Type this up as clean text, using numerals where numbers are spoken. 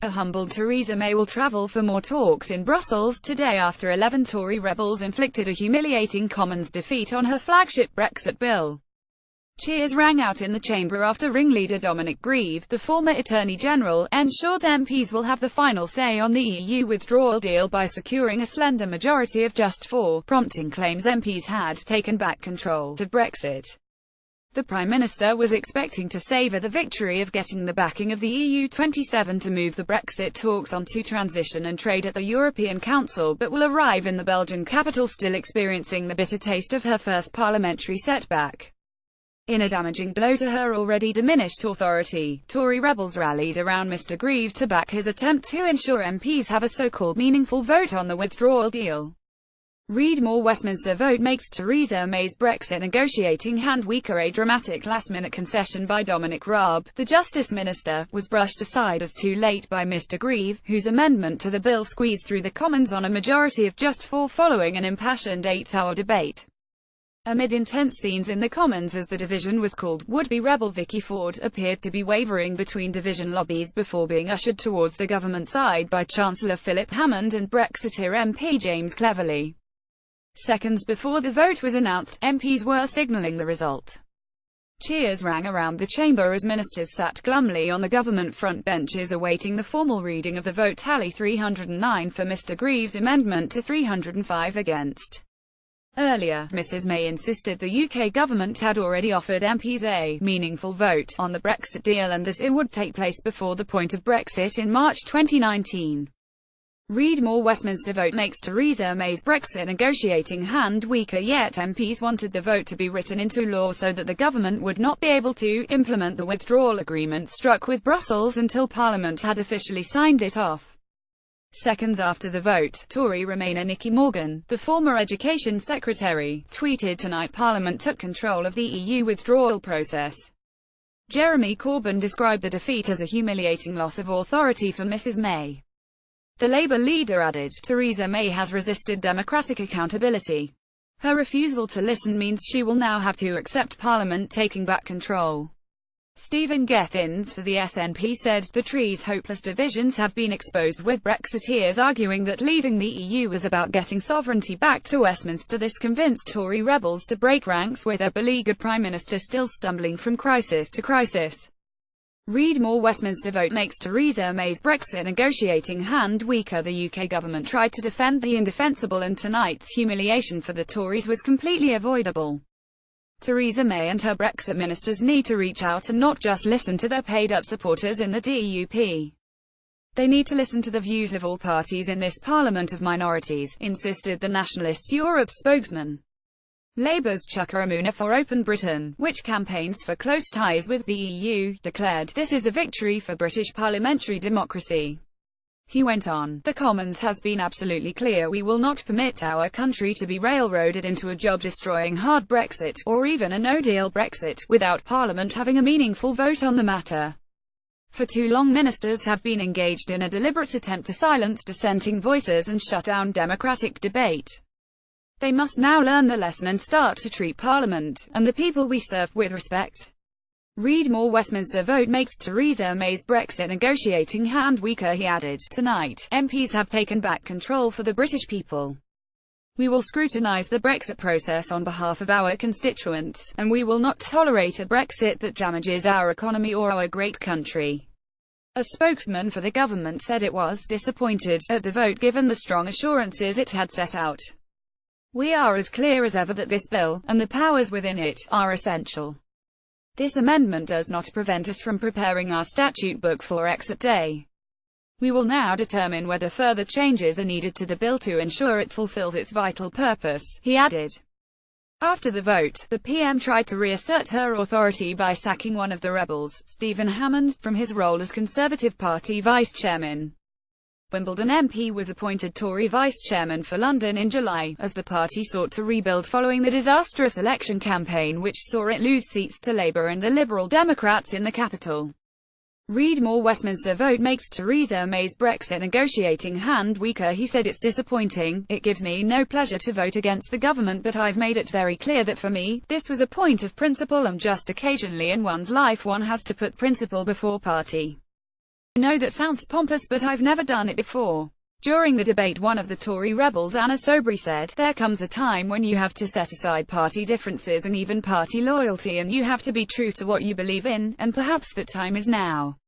A humbled Theresa May will travel for more talks in Brussels today after 11 Tory rebels inflicted a humiliating Commons defeat on her flagship Brexit bill. Cheers rang out in the chamber after ringleader Dominic Grieve, the former Attorney General, ensured MPs will have the final say on the EU withdrawal deal by securing a slender majority of just 4, prompting claims MPs had taken back control of Brexit. The Prime Minister was expecting to savour the victory of getting the backing of the EU 27 to move the Brexit talks onto transition and trade at the European Council, but will arrive in the Belgian capital still experiencing the bitter taste of her first parliamentary setback. In a damaging blow to her already diminished authority, Tory rebels rallied around Mr Grieve to back his attempt to ensure MPs have a so-called meaningful vote on the withdrawal deal. Read more: Westminster vote makes Theresa May's Brexit negotiating hand weaker. A dramatic last-minute concession by Dominic Raab, the Justice Minister, was brushed aside as too late by Mr Grieve, whose amendment to the bill squeezed through the Commons on a majority of just 4 following an impassioned 8-hour debate. Amid intense scenes in the Commons as the division was called, would-be rebel Vicky Ford appeared to be wavering between division lobbies before being ushered towards the government side by Chancellor Philip Hammond and Brexiteer MP James Cleverly. Seconds before the vote was announced, MPs were signalling the result. Cheers rang around the chamber as ministers sat glumly on the government front benches awaiting the formal reading of the vote tally: 309 for Mr Grieve's amendment to 305 against. Earlier, Mrs May insisted the UK government had already offered MPs a meaningful vote on the Brexit deal and that it would take place before the point of Brexit in March 2019. Read more: Westminster vote makes Theresa May's Brexit negotiating hand weaker, yet MPs wanted the vote to be written into law so that the government would not be able to implement the withdrawal agreement struck with Brussels until Parliament had officially signed it off. Seconds after the vote, Tory Remainer Nicky Morgan, the former Education Secretary, tweeted, "Tonight Parliament took control of the EU withdrawal process." Jeremy Corbyn described the defeat as a humiliating loss of authority for Mrs May. The Labour leader added, "Theresa May has resisted democratic accountability. Her refusal to listen means she will now have to accept Parliament taking back control." Stephen Gethins for the SNP said, "The tree's hopeless divisions have been exposed, with Brexiteers arguing that leaving the EU was about getting sovereignty back to Westminster. This convinced Tory rebels to break ranks, with a beleaguered Prime Minister still stumbling from crisis to crisis." Read more: Westminster vote makes Theresa May's Brexit negotiating hand weaker. The UK government tried to defend the indefensible, and tonight's humiliation for the Tories was completely avoidable. Theresa May and her Brexit ministers need to reach out and not just listen to their paid-up supporters in the DUP. They need to listen to the views of all parties in this parliament of minorities, insisted the Nationalists Europe spokesman. Labour's Chuka Umunna for Open Britain, which campaigns for close ties with the EU, declared, "This is a victory for British parliamentary democracy." He went on, "The Commons has been absolutely clear: we will not permit our country to be railroaded into a job-destroying hard Brexit, or even a no-deal Brexit, without Parliament having a meaningful vote on the matter. For too long ministers have been engaged in a deliberate attempt to silence dissenting voices and shut down democratic debate. They must now learn the lesson and start to treat Parliament, and the people we serve, with respect." Read more: Westminster vote makes Theresa May's Brexit negotiating hand weaker. He added, "Tonight, MPs have taken back control for the British people. We will scrutinise the Brexit process on behalf of our constituents, and we will not tolerate a Brexit that damages our economy or our great country." A spokesman for the government said it was disappointed at the vote given the strong assurances it had set out. "We are as clear as ever that this bill, and the powers within it, are essential. This amendment does not prevent us from preparing our statute book for exit day. We will now determine whether further changes are needed to the bill to ensure it fulfills its vital purpose," he added. After the vote, the PM tried to reassert her authority by sacking one of the rebels, Stephen Hammond, from his role as Conservative Party vice-chairman. Wimbledon MP was appointed Tory vice-chairman for London in July, as the party sought to rebuild following the disastrous election campaign which saw it lose seats to Labour and the Liberal Democrats in the capital. Read more: Westminster vote makes Theresa May's Brexit negotiating hand weaker. He said, "It's disappointing. It gives me no pleasure to vote against the government, but I've made it very clear that for me, this was a point of principle, and just occasionally in one's life one has to put principle before party. I know that sounds pompous, but I've never done it before. During the debate, one of the Tory rebels, Anna Soubry, said, "There comes a time when you have to set aside party differences and even party loyalty, and you have to be true to what you believe in, and perhaps that time is now."